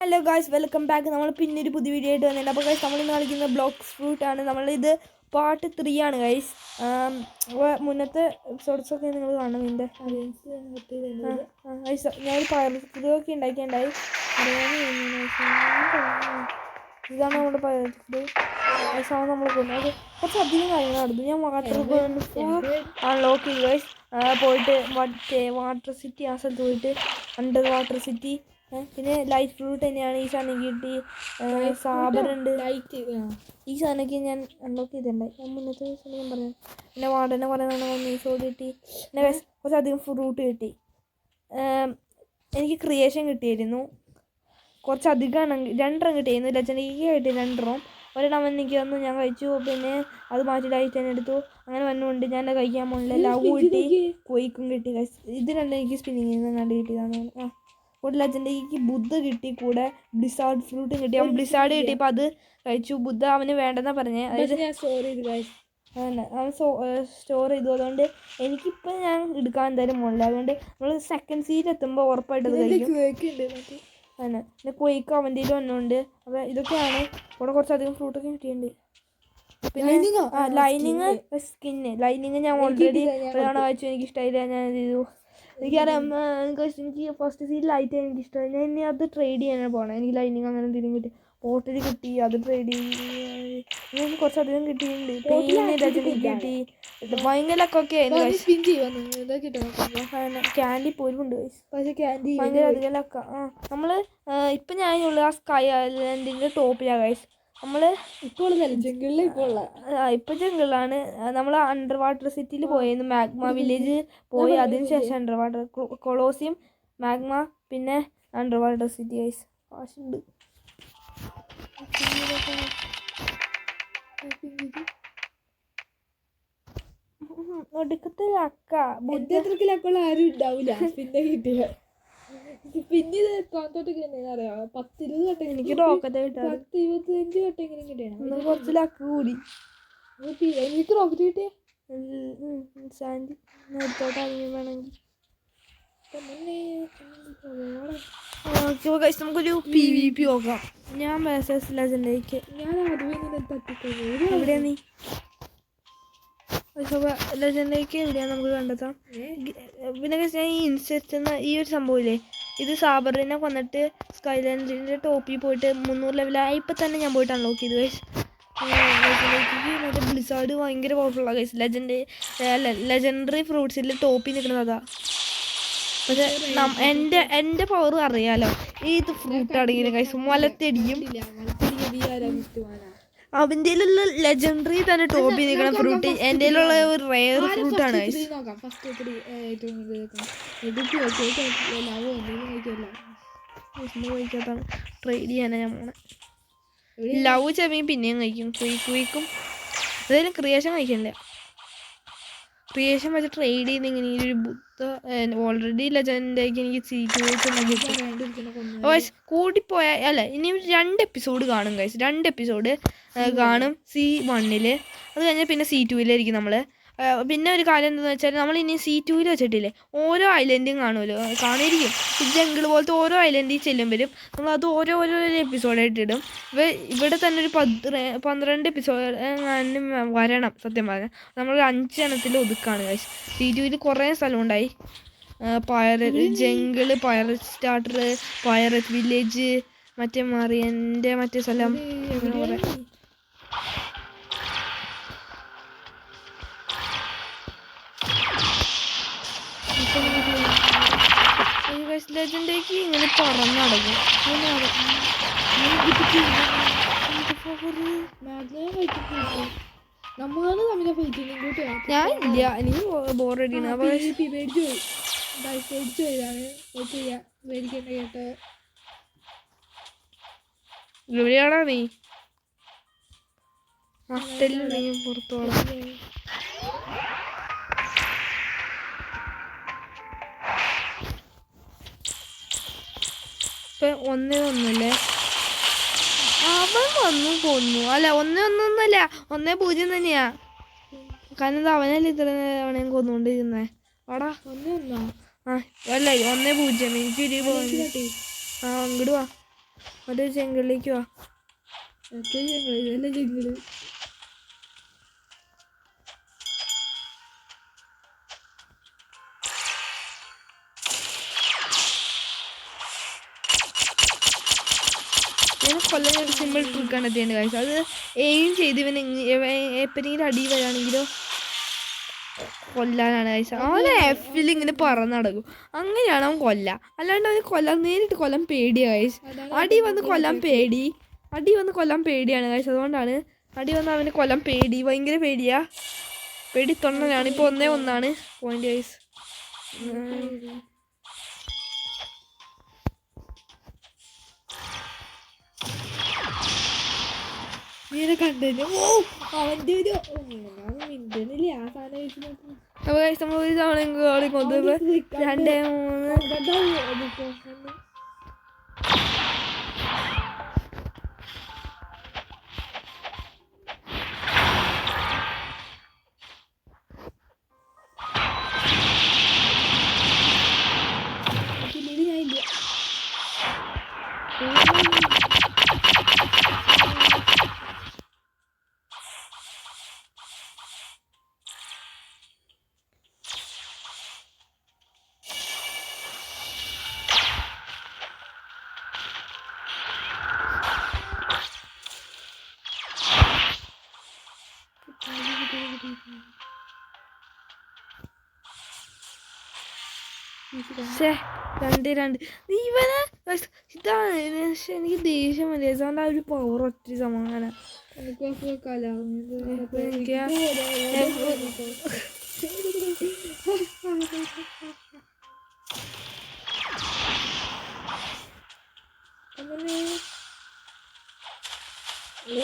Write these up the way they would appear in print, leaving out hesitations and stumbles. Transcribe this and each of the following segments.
Hello guys, welcome back. നമ്മൾ പിന്നെ ഒരു പുതിയ വീഡിയോ ആയിട്ട് വന്നിട്ടുണ്ട്. അപ്പോൾ ഗൈസ്, നമ്മളിന്ന് കളിക്കുന്ന ബ്ലോക്സ് ഫ്രൂട്ട് ആണ്. നമ്മളിത് പാർട്ട് 3 ആണ് ഗൈസ്. മുന്നത്തെ എപ്പിസോഡ്സൊക്കെ നിങ്ങൾ കാണണം. ഇതിൻ്റെ ഗൈസ് ഞാൻ പയർച്ചൊക്കെ ഉണ്ടാക്കിയിട്ടുണ്ടായി. ഇതാണ് നമ്മുടെ പയർച്ചത്. ഗൈസാണ് നമ്മൾ കൊണ്ടുവന്നത്. കുറച്ചധികം കാര്യങ്ങൾ നടന്നു. ഞാൻ വാട്ടർ അൺലോക്ക് ചെയ്തു ഗൈസ്. പോയിട്ട് വാട്ടർ സിറ്റി ആ സ്ഥലത്ത് പോയിട്ട് അണ്ടർ വാട്ടർ സിറ്റി. പിന്നെ ലൈറ്റ് ഫ്രൂട്ട് തന്നെയാണ്. ഈ സാധനം കിട്ടി. സാബറുണ്ട്. ഈ സാധനമൊക്കെ ഞാൻ അൺലോക്ക് ചെയ്തിട്ടുണ്ടായി. ഞാൻ മുന്നത്തെ ദിവസം ഞാൻ പറയാം. പിന്നെ വാർഡനെ പറയുന്ന മീസോട് കിട്ടി. പിന്നെ കുറച്ചധികം ഫ്രൂട്ട് കിട്ടി. എനിക്ക് ക്രിയേഷൻ കിട്ടിയിരുന്നു. കുറച്ചധികമാണ്. 2 കിട്ടിയിരുന്നു. ലജൻഡറിക്ക് കിട്ടി 2. ഒരെണ്ണം എനിക്ക് വന്നു, ഞാൻ കഴിച്ചു. പിന്നെ അത് മാറ്റി ലൈറ്റ് തന്നെ എടുത്തു. അങ്ങനെ വന്നുകൊണ്ട് ഞാൻ കഴിക്കാൻ പോകുന്നില്ല. ലവ് കിട്ടി, കൊയ്ക്കും കിട്ടി. ഇത് 2 എനിക്ക് സ്പിന്നിങ് കണ്ട് കിട്ടിയതാണ്. കൂടെ ലജൻഡറിക്ക് ബുദ്ധ കിട്ടി. കൂടെ ബ്ലിസാർഡ് ഫ്രൂട്ടും കിട്ടി. അവൻ ബ്ലിസാർഡ് കിട്ടിയപ്പോൾ അത് കഴിച്ചു. ബുദ്ധ അവന് വേണ്ടെന്നാ പറഞ്ഞത്. അതായത് അതന്നെ അവൻ സ്റ്റോർ ചെയ്തു. അതുകൊണ്ട് എനിക്കിപ്പോൾ ഞാൻ എടുക്കാൻ എന്തായാലും പോകണില്ല. അതുകൊണ്ട് നമ്മൾ സെക്കൻഡ് സീറ്റ് എത്തുമ്പോൾ ഉറപ്പായിട്ടത് കഴിക്കും. അതന്നെ. പിന്നെ കൊയ്ക്ക് അവൻ്റെ വന്നുകൊണ്ട്. അപ്പോൾ ഇതൊക്കെയാണ്. കൂടെ കുറച്ചധികം ഫ്രൂട്ടൊക്കെ കിട്ടിയിട്ടുണ്ട്. പിന്നെ ലൈനിങ് സ്കിന്ന്. ലൈനിങ് ഞാൻ ഓൾറെഡി ഒരാളെ കഴിച്ചു. എനിക്ക് ഇഷ്ടമായില്ല. ഞാൻ ഇത് ചെയ്തു. എനിക്കറിയാം. എനിക്ക് ഫസ്റ്റ് സീറ്റിലായിട്ട് എനിക്ക് ഇഷ്ടമായി. ഞാൻ ഇനി അത് ട്രേഡ് ചെയ്യാനാണ് പോകണം. എനിക്ക് ലൈനിങ് അങ്ങനെ എന്തെങ്കിലും കിട്ടി. പോട്ടിൽ കിട്ടി. അത് ട്രേഡ് ചെയ്ത് എനിക്ക് കുറച്ചധികം കിട്ടിയിട്ടുണ്ട്. കിട്ടി. ഭയങ്കര ലക്കൊക്കെ ആയിരുന്നു. ക്യാൻഡി പോരുണ്ട്. ഭയങ്കര അധികം ലക്ക. നമ്മൾ ഇപ്പം ഞാനുള്ള ആ സ്കൈ ഐലൻഡിൻ്റെ ടോപ്പിലാണ് ഗൈസ്. നമ്മൾ ഇപ്പോൾ ഇപ്പം ജംഗിളാണ്. നമ്മൾ അണ്ടർ വാട്ടർ സിറ്റിയിൽ പോയിരുന്നു. മാഗ്മ വില്ലേജ് പോയി. അതിനുശേഷം അണ്ടർ വാട്ടർ കൊളോസിയം, മാഗ്മ, പിന്നെ അണ്ടർ വാട്ടർ സിറ്റി ഗൈസ്. കാശുണ്ട്. ഒടുക്കത്തെ ലക്ക. ബുദ്ധത്തിലൊക്കെയുള്ള ആരും ഉണ്ടാവില്ല. പിന്നെ കിട്ടിയ പിന്നെ കോന്തോട്ടൊക്കെ അറിയാം. 10-20 വട്ടം എനിക്ക് റോക്കറ്റ് കിട്ടാം. 10-25 വട്ടം എങ്ങനെ കിട്ടിയാണ്. കുറച്ച് ലക്ക് കൂടി. എനിക്ക് റോക്കറ്റ് കിട്ടിയ സാൻഡി നേരത്തോട്ട് അറിയാൻ വേണമെങ്കിൽ നമുക്കൊരു PvP നോക്കാം. ഞാൻ വേഴ്സസ് ലെജൻഡറിക്ക്. ഞാൻ ആദ്യമേ ഇങ്ങനെ തട്ടിക്കഴിഞ്ഞു. എവിടെയാ നീ? ലെജൻഡറിക്ക് എവിടെയാണ് നമുക്ക് കണ്ടെത്താം. പിന്നെ ഞാൻ ഈ ഇൻസെക്റ്റ് ഈ ഒരു സംഭവമില്ലേ, ഇത് സാബറിനെ കൊന്നിട്ട് സ്കൈലാൻഡിൻ്റെ ടോപ്പിൽ പോയിട്ട് 300 ലെവലായി. ഇപ്പം തന്നെ ഞാൻ പോയിട്ട് അൺലോക്ക് ചെയ്തു ഗൈസ്. ലെജൻഡറിക്ക് മറ്റേ ബ്ലിസാർഡ് ഭയങ്കര പവർഫുള്ളാണ് ഗൈസ്. ലെജൻഡറി ഫ്രൂട്ട്സിൽ ടോപ്പിൽ നിൽക്കുന്നത് അതാ. പക്ഷെ എൻ്റെ പവർ അറിയാലോ. ഇത് ഫ്രൂട്ട് അടിക്കുന്ന ഗൈസ് മലത്തടിയും. അവൻ്റെ ലെജൻഡറി തന്നെ ടോപ്പിൽ നിൽക്കുന്ന ഫ്രൂട്ട് എൻ്റെ ഒരു റെയർ ഫ്രൂട്ടാണ് ഗൈസ്. കഴിക്കാത്താണ് ട്രേഡ് ചെയ്യാനാണ് ഞാൻ പോണേ. ലവ് ചെവിയും പിന്നെയും കഴിക്കും. കുയിക്കും അതായാലും ക്രിയേഷൻ കഴിക്കണില്ല. ക്രിയേഷൻ വെച്ച് ട്രേഡ് ചെയ്ത് ഇങ്ങനെ ഒരു ബുദ്ധ ഓൾറെഡി ലെജൻഡറിക്ക് എനിക്ക് സീറ്റ് വെച്ച് കൂടിപ്പോയാൽ അല്ല. ഇനി 2 എപ്പിസോഡ് കാണും ഗൈസ്. 2 എപ്പിസോഡ് കാണും C1. അത് കഴിഞ്ഞാൽ പിന്നെ C2 നമ്മൾ. പിന്നെ ഒരു കാര്യം എന്താണെന്ന് വെച്ചാൽ നമ്മൾ ഇനി C2 വെച്ചിട്ടില്ലേ, ഓരോ ഐലൻഡും കാണിയിരിക്കും. ജംഗിൾ പോലത്തെ ഓരോ ഐലൻഡിൽ ചെല്ലുമ്പോഴും നമ്മൾ അത് ഓരോ എപ്പിസോഡായിട്ട് ഇടും. ഇവിടെ തന്നെ ഒരു 12 എപ്പിസോഡ് വരണം. സത്യം പറഞ്ഞാൽ നമ്മൾ 5 എണ്ണത്തിൽ ഒതുക്കാണ് ഗൈസ്. C2 കുറേ സ്ഥലമുണ്ടായി. Jungle, pirate starter, pirate village, മറ്റേ മറിയൻ്റെ മറ്റേ സ്ഥലം. ലെജൻഡറിക്ക് ഇങ്ങനെ പറന്നടക്കും. നമ്മളാണ് തമ്മിലെ ഫൈറ്റ്. ഞാൻ ഇല്ല, എനിക്ക് ബോറടിയാണ്. പേടിച്ചു പോയതാണ്. പേടിക്കേണ്ട കേട്ടോ. എവിടെയാണോ നീ? മറ്റെല്ലാം പുറത്തോളം. ഇപ്പം 1-1 അവൻ വന്നു കൊന്നു. അല്ല 1-1 1-0 തന്നെയാ. കാരണം അവനല്ലേ ഇത്ര അവനെ കൊന്നുകൊണ്ടിരുന്നേ. വാടാ 1-1. അല്ല 1-0. എനിക്കൊരു അങ്ങോട്ട് വാ. മറ്റേ ജംഗിളിലേക്ക് വാ. മറ്റേ ജംഗിള് ഇതല്ല ജംഗിള്. ഞാൻ കൊല്ലം ഒരു സിമ്പിൾ ട്രിക്കാണ് എത്തിയത് കാഴ്ച. അത് എയിം ചെയ്ത് എപ്പോഴെങ്കിലും അടി വരാണെങ്കിലോ കൊല്ലാനാണ് കാഴ്ച. അവൻ എഫിൽ ഇങ്ങനെ പറന്ന് നടക്കും. അങ്ങനെയാണ് അവൻ അല്ലാണ്ട് അവന് നേരിട്ട് കൊല്ലാൻ പേടിയാണ് കാഴ്ച. അടി വന്ന് കൊല്ലാൻ പേടിയാണ് കാഴ്ച. അതുകൊണ്ടാണ് അടി വന്ന് അവന് കൊല്ലാൻ ഭയങ്കര പേടി തൊണ്ണനാണ്. ഇപ്പോൾ 1-1 പോയിന്റ് കാഴ്ച. ഇങ്ങനെ കണ്ടു. അവന്റെ ഒരു മിണ്ടനില്ലേ ആ സാധനം വെച്ച് നോക്കും. അപ്പോൾ കാഴ്ച നമ്മൾ ഒരു തവണ 2-3 പിന്നീട് ഞാൻ ഇല്ല. പക്ഷേ 2-2 ഇവനെ ഇതാണ് എനിക്ക് ദേഷ്യം വരിക. ഒരു പവർ ഒറ്റ സമാധാനം. എനിക്ക് കലാ അങ്ങനെ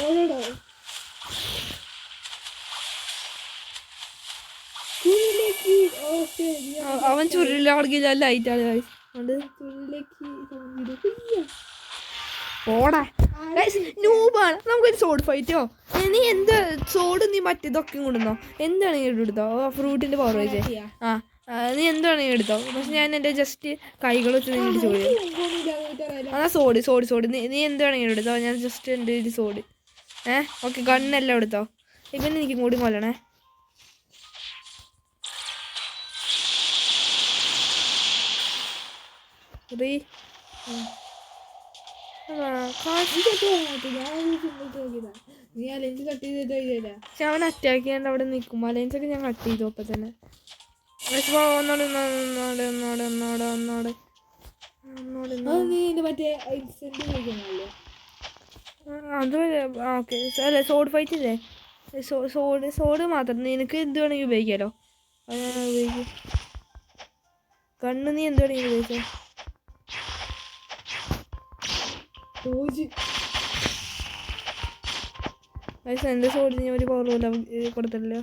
ഓടോ അവൻ ചുരുളാണെങ്കിൽ ലൈറ്റാണ് അതുകൊണ്ട് ഓടാ നൂബാണ്. നമുക്കൊരു സോഡ് ഫൈറ്റോ. നീ എന്താ സോഡ് നീ മറ്റേതൊക്കെ കൊണ്ടുവന്നോ. എന്താണെങ്കിലും എടുത്തോ. ഫ്രൂട്ടിന്റെ പവർ വെച്ചേ. നീ എന്താണെങ്കിലും എടുത്തോ. പക്ഷെ ഞാൻ എൻ്റെ ജസ്റ്റ് കൈകൾ വെച്ച് നിന്നിട്ട് ചോദിച്ചു. സോഡ് നീ എന്താണെങ്കിലും എടുത്തോ. ഞാൻ ജസ്റ്റ് എൻ്റെ ഒരു സോഡ്. ഓക്കെ ഗണ്ണെല്ലാം എടുത്തോ. ഇവൻ എനിക്കും കൂടി കൊല്ലണേ. അവൻ അറ്റാക്ക് ചെയ്യാണ്ട് അവിടെ നിൽക്കും. അലയൻസൊക്കെ ഞാൻ കട്ട് ചെയ്തു. അപ്പം തന്നെ അത് ഓക്കെ അല്ലേ. സോഡ് ഫൈറ്റ് ഇല്ലേ. സോഡ് മാത്രം നിനക്ക് എന്ത് വേണമെങ്കിൽ ഉപയോഗിക്കാമല്ലോ. അത് ഞാൻ ഉപയോഗിക്കും. കണ്ണ് നീ എന്ത് വേണമെങ്കിൽ ഉപയോഗിച്ചോ. എൻ്റെ സോഡിന് ഞാൻ ഒരു പവർ പോലെ കൊടുത്തില്ലല്ലോ.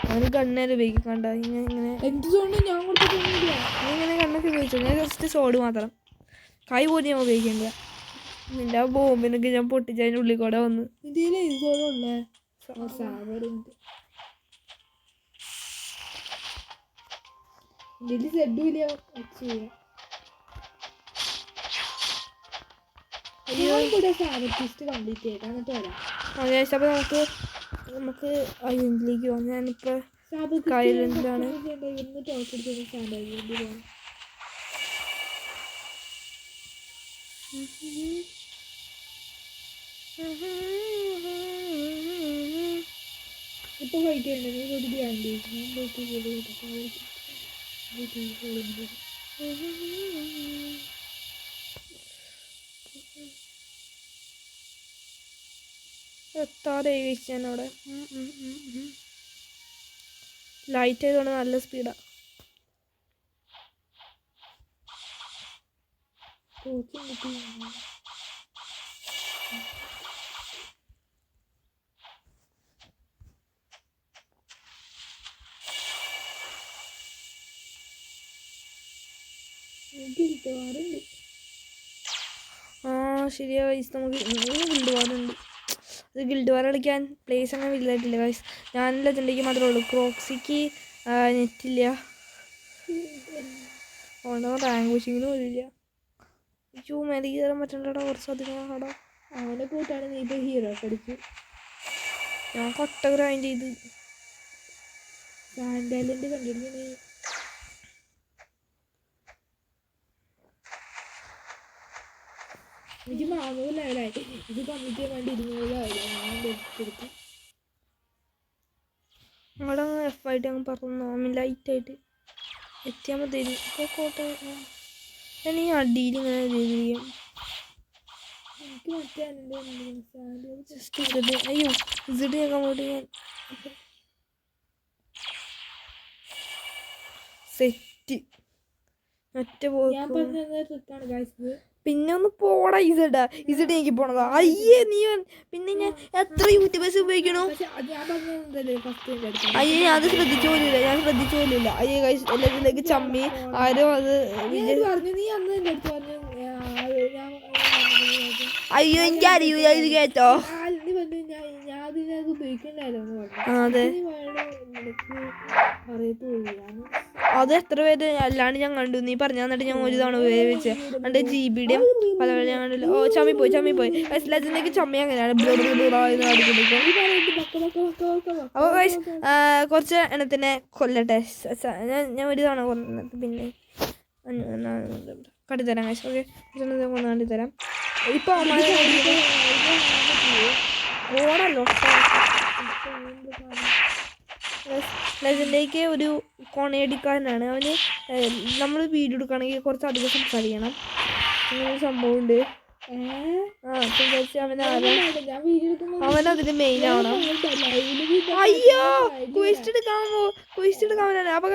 അവന് കണ്ണേലും ഉപയോഗിക്കും. കണ്ട ഇങ്ങനെ ഇങ്ങനെ കണ്ണൊക്കെ ഉപയോഗിച്ചു. ഞാൻ ജസ്റ്റ് സോഡ് മാത്രം. കൈ പോലും ഞാൻ ഉപയോഗിക്കില്ല. നിന്റെ ആ ബോംബിനൊക്കെ ഞാൻ പൊട്ടിച്ച് അതിൻ്റെ ഉള്ളിൽ കൂടെ വന്ന് അപ്പോൾ നമുക്ക് ഐലൻഡിലേക്ക് പോകാം. ഞാനിപ്പോൾ ഐലൻഡിലാണ്. ഇപ്പൊ കഴിക്കണ്ടേ എത്താതെ കഴിച്ചാനവിടെ ലൈറ്റ് ആയതുകൊണ്ട് നല്ല സ്പീഡാണ്. ശരിയാ വയസ്സ്. നമുക്ക് ഗിൽഡ് വാറുണ്ട്. അത് ഗിൽഡ് വാർ കളിക്കാൻ പ്ലേസ് അങ്ങനെ വലുതായിട്ടില്ല വയസ്സ്. ഞാനില്ല ചെണ്ടയ്ക്ക് മാത്രമേ ഉള്ളൂ. ക്രോക്സിക്ക് നെറ്റില്ല. അതുകൊണ്ട് റാങ്ക് പുഷിങ്ങിന് പോലില്ല. അയ്യോ മേലേക്ക് കയറാൻ പറ്റണ്ടടാ, കുറച്ച് അധികം ഹാടാ. അവനെ കൂട്ടാണ് നീ ഇപ്പൊ ഹീറോ പഠിച്ചു. ഞാൻ കൊട്ട ഗ്രൈൻഡ് ചെയ്ത്. സാൻഡാലിൻ്റെ കണ്ടിരിക്കണേ. എനിക്ക് 400 ലെവലായി. ഇത് കമ്മിറ്റ് ചെയ്യാൻ വേണ്ടി 200 ലെവലായി. ഞാൻ എടുത്തെടുത്തു. അവിടെ എഫ് ആയിട്ട് അങ്ങ് പറഞ്ഞു ലൈറ്റായിട്ട് എത്തിയാൽ മതി. കോട്ടെ ഞാൻ ഈ അടിയിൽ ഇങ്ങനെ ചെയ്തിരിക്കും. എനിക്ക് മറ്റേ ജസ്റ്റ് ഇസിഡ്. അയ്യോ ഇസിഡ് കേൾക്കാൻ വേണ്ടി ഞാൻ സെറ്റ് ഒറ്റ ഞാൻ പോക്ക്. പറഞ്ഞ ട്രിക്കാണ് ഗൈസ്. പിന്നെ ഒന്ന് പോടാ ഇസഡാ. ഇസഡ് എനിക്ക് പോണതാ. അയ്യേ നീ പിന്നെ ഞാൻ എത്ര യൂട്യൂബേഴ്സ് ഉപയോഗിക്കണു. പക്ഷെ അത് ഞാൻ പറഞ്ഞതല്ലേ ഫസ്റ്റ് എടുത്തു. അയ്യേ ഞാൻ അത് ശ്രദ്ധിച്ചു പോലില്ല. അയ്യേ ഗൈസ് എല്ലാത്തിലേക്ക് ചമ്മി ആരും അത് നീ പറഞ്ഞു, നീ അന്ന് എൻ്റെ അടുത്ത് പറഞ്ഞു അയ്യോ എനിക്ക് അറിയൂല ഇത് കേട്ടോ. നീ പറഞ്ഞു ഞാൻ അതിനത് ഉപയോഗിക്കണ്ടായിരുന്നു എന്ന് പറഞ്ഞു. അതെ നീ നിനക്ക് അറിയത്തില്ല. അത് എത്ര പേര് അല്ലാണ്ട് ഞാൻ കണ്ടു. നീ പറഞ്ഞു തന്നിട്ട് ഞാൻ ഒരു തവണ ഉപയോഗിച്ച് എൻ്റെ GB-യുടെയും പല പല ഞാൻ കണ്ടില്ല. ഓ ചമ്മിപ്പോയി ലജനിലേക്ക് ചമ്മി അങ്ങനെയാണ് അപ്പോൾ കുറച്ച് എണ്ണത്തിനെ കൊല്ലട്ടെ. ഞാൻ ഒരു തവണ കൊന്നത് പിന്നെ കട്ടിത്തരാം കാശ്. ഓക്കെ കൊന്നു കണ്ടിത്തരാം. ഇപ്പൊ ഓടല്ലോ ലെജൻഡേക്ക് ഒരു കൊണയടിക്കാരനാണ് അവന്. നമ്മൾ വീഡിയോ എടുക്കുകയാണെങ്കിൽ കുറച്ച് അധികം സംസാരിക്കണം. അങ്ങനെ സംഭവമുണ്ട്. അവനതിന് മെയിൻ ആവണം. അയ്യോ ക്വിസ്റ്റ് എടുക്കാനാണ്. അപ്പൊ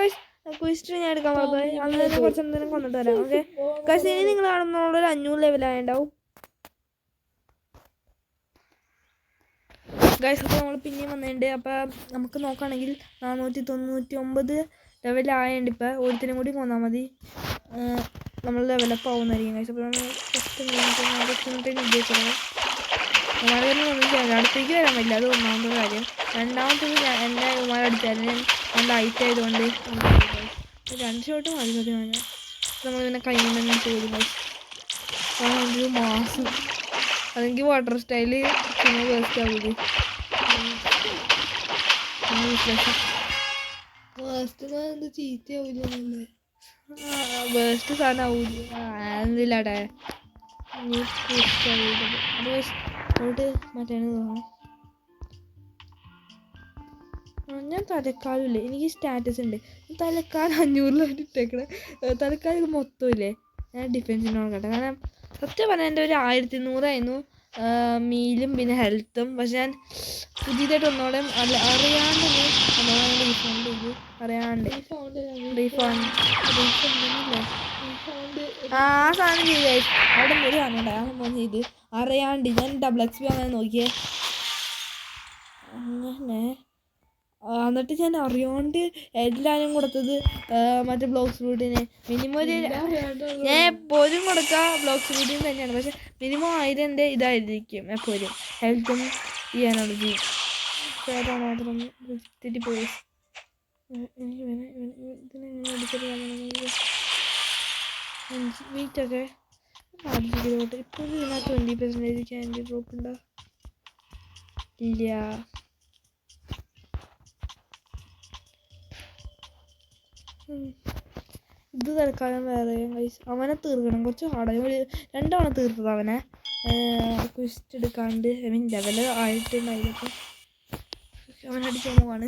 ക്വിസ്റ്റ് ഞാൻ എടുക്കാൻ പറഞ്ഞത് അന്ന് തന്നെ കുറച്ചെന്തെങ്കിലും കൊന്നിട്ട് വരാം. ഓക്കെ കാശ് ഇനി നിങ്ങൾ കാണുന്നതോടെ ഒരു 500 ലെവലായുണ്ടാവും ഗൈസ്. അപ്പോൾ നമ്മൾ പിന്നെയും വന്നിട്ടുണ്ട്. അപ്പം നമുക്ക് നോക്കുകയാണെങ്കിൽ 499 ലെവലായുണ്ട്. ഇപ്പം ഒരുത്തിനും കൂടി കൊന്നാൽ മതി നമ്മൾ ലെവലപ്പ് ആവുന്നതായിരിക്കും ഗൈസ്. അപ്പോൾ നമ്മൾ ഉദ്ദേശിക്കുന്നത് ഉമാരൊന്നും ഒന്നും ചെയ്യാൻ അടുത്തേക്ക് വരാൻ പറ്റില്ല. അത് ഒന്നാമത്തെ കാര്യം. രണ്ടാമത്തത് എൻ്റെ ഉമാരടിച്ചാലും ഞാൻ ലൈറ്റ് ആയതുകൊണ്ട് 2 ഷോട്ട് മതി. നമ്മളിങ്ങനെ കൈകൊണ്ടെന്ന് ചോദിക്കും ഗൈസ്. ഒരു മാസം അതെങ്കിൽ വാട്ടർ സ്റ്റൈല് പിന്നെ വേസ്റ്റ് ആവില്ലേ. ചീത്തയാവില്ലേ? വേസ്റ്റ് സാധനം ആവൂല. എന്തില്ലാട്ടെ അങ്ങോട്ട് മറ്റേന്ന് തോന്നാം. ഞാൻ തലക്കാലില്ലേ, എനിക്ക് സ്റ്റാറ്റസ് ഉണ്ട്. തലക്കാലം 500 ഇട്ടേക്കണേ. തലക്കാലം ഇത് മൊത്തം ഇല്ലേ ഞാൻ ഡിഫെൻസിന് നോക്കട്ടെ. കാരണം സത്യം പറഞ്ഞാൽ എൻ്റെ ഒരു 1100 ആയിരുന്നു മീലും പിന്നെ ഹെൽത്തും. പക്ഷെ ഞാൻ പുതിയതായിട്ട് ഒന്നോടെ അറിയാണ്ട് റീഫണ്ട് ചെയ്തു. അറിയാണ്ട് ആ സാധനം ചെയ്തേ. അവിടെ ഒരു കാണണ്ട ആ സംഭവം ചെയ്ത് അറിയാണ്ട് ഞാൻ XP അങ്ങനെ നോക്കിയേ. അങ്ങനെ എന്നിട്ട് ഞാൻ അറിയാണ്ട് എല്ലാവരും കൊടുത്തത് മറ്റേ ബ്ലോക്സ് റൂട്ടിന് മിനിമം ഒരു ഞാൻ എപ്പോഴും കൊടുക്കുക ബ്ലോക്സ് റൂട്ടിന് തന്നെയാണ്. പക്ഷെ മിനിമം 1000 ഇതായിരിക്കും എപ്പോഴും ഹെൽത്തും ചെയ്യാനുള്ളത്. മാത്രം തെറ്റിപ്പോയി. ഇതിനെങ്ങനെ അടിച്ചിട്ട് വീറ്റൊക്കെ അടിച്ചിട്ട് ഇപ്പോൾ ഇതിനകത്ത് 20% ക്യാൻഡി ഡ്രോപ്പ് ഉണ്ടോ ഇല്ല. ഇത് തൽക്കാലം വേറെ ഗൈസ്. അവനെ തീർക്കണം കുറച്ച് ഹാർഡായി. 2 തവണ തീർത്തത് അവനെ ക്വിസ്റ്റ് എടുക്കാണ്ട്. ഐ മീൻ ലെവല് ആയിട്ടുണ്ടായിരുന്നു. അവനടിക്കാൻ പോവാണ്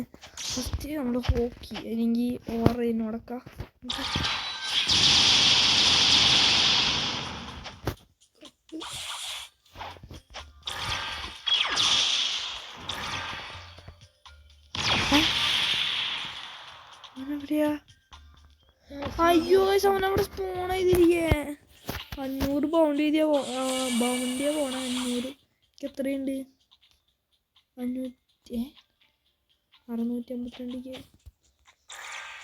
ഫസ്റ്റ് നമ്മൾ ഹോക്കി അല്ലെങ്കിൽ ഓവർ മുടക്കാം. അവനെവിടെയാ? അയ്യോ അവനവിടെ സ്പോൺ ചെയ്തിരിക്കേ. 500 ബൗണ്ടിയാ പോണേ. 500 എത്രയുണ്ട്? 652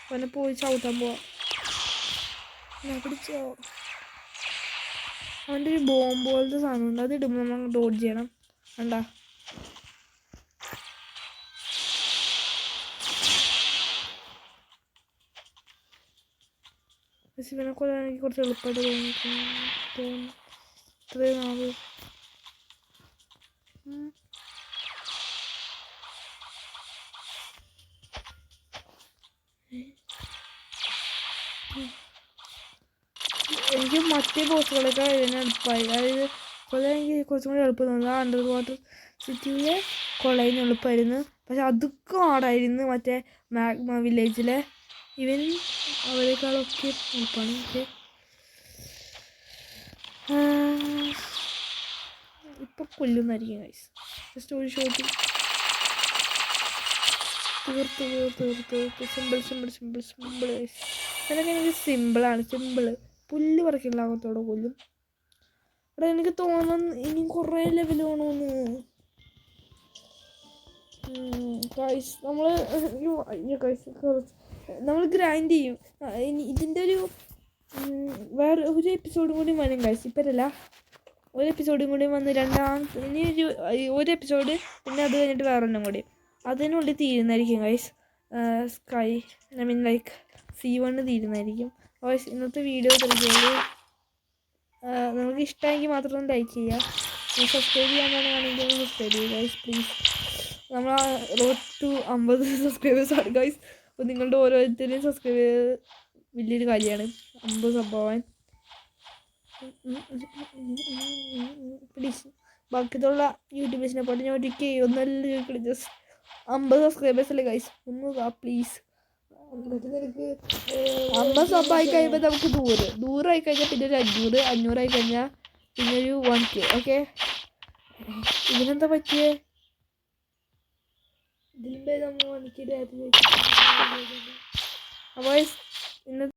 അവനെ പോയി ചവിട്ടാൻ പോവാ. പിടിച്ചോ. അവൻ്റെ ഒരു ബോംബ് പോലത്തെ സാധനമുണ്ട്. അത് ഇടുമ്പോൾ നമ്മൾ ഡോഡ്ജ് ചെയ്യണം. കണ്ടാ ഇവനെ കൊല്ലാൻ എനിക്ക് കുറച്ച് എളുപ്പമായിട്ട് തോന്നുന്നു. ഇത്രയും നാള് എനിക്ക് മറ്റേ ബോസുകളൊക്കെ ഇതിന് എളുപ്പമായി. അതായത് കൊല എനിക്ക് കുറച്ചും കൂടി എളുപ്പം തോന്നുന്നു. ആ അണ്ടർ വാട്ടർ സിറ്റിയിലെ കൊളയിന് എളുപ്പമായിരുന്നു. പക്ഷെ അതൊക്കെ ആടായിരുന്നു മറ്റേ മാഗ്മ വില്ലേജിലെ. ഇവൻ അവരെക്കാളൊക്കെ എളുപ്പമാണ്. പക്ഷേ ഇപ്പം കൊല്ലുന്നതായിരിക്കും ഗൈസ്. ജസ്റ്റ് ഒരു ഷോട്ട് തീർത്ത് സിമ്പിൾ ഗൈസ്. അതൊക്കെ എനിക്ക് സിമ്പിളാണ്. പുല്ല് പറിക്കുന്ന ലാഭത്തോടെ കൊല്ലും. ഇവിടെ എനിക്ക് തോന്നുന്നു ഇനി കുറേ ലെവൽ വേണമെന്ന്. ഗൈസ് നമ്മൾ ഗ്രൈൻഡ് ചെയ്യും. ഇനി ഇതിൻ്റെ ഒരു വേറെ ഒരു എപ്പിസോഡും കൂടി വരും ഗൈസ്. ഇപ്പോഴല്ല, ഒരു എപ്പിസോഡും കൂടി വന്ന് ഇനി ഒരു എപ്പിസോഡ്, പിന്നെ അത് കഴിഞ്ഞിട്ട് വേറെ ഒന്നും കൂടി അതിനുള്ളിൽ തീരുന്നതായിരിക്കും ഗൈസ്. സ്കൈ ലൈക്ക് C1 തീരുന്നതായിരിക്കും ഗൈസ്. ഇന്നത്തെ വീഡിയോ തിരിച്ചുകൊണ്ട് നിങ്ങൾക്ക് ഇഷ്ടമെങ്കിൽ മാത്രം ലൈക്ക് ചെയ്യുക. സബ്സ്ക്രൈബ് ചെയ്യാനാണെങ്കിൽ സബ്സ്ക്രൈബ് ചെയ്യുക ഗൈസ് പ്ലീസ്. നമ്മൾ ആ റോഡ് ടു 50 സബ്സ്ക്രൈബേഴ്സാണ് ഗൈസ്. അപ്പോൾ നിങ്ങളുടെ ഓരോരുത്തരെയും സബ്സ്ക്രൈബ് ചെയ്ത് വലിയൊരു കാര്യമാണ് 50 സംഭവം. പ്ലീസ് ബാക്കിയുള്ള യൂട്യൂബേഴ്സിനെ പോലെ ഞാൻ ഒരിക്കൽ ഒന്നല്ല ചോദിക്കണം. ജസ്റ്റ് 50 സബ്സ്ക്രൈബേഴ്സ് അല്ലേ ഗൈസ്, ഒന്ന് പ്ലീസ്. 50 സബ്ബായി കഴിയുമ്പോൾ നമുക്ക് 100 ആയി കഴിഞ്ഞാൽ പിന്നെ ഒരു 500 ആയി കഴിഞ്ഞാൽ പിന്നെ ഒരു 1K. ഓക്കെ, ഇതിനെന്താ പറ്റിയേ? ഇതിൻ്റെ നമ്മൾ 1K അപ്പോൾ ഇന്നത്തെ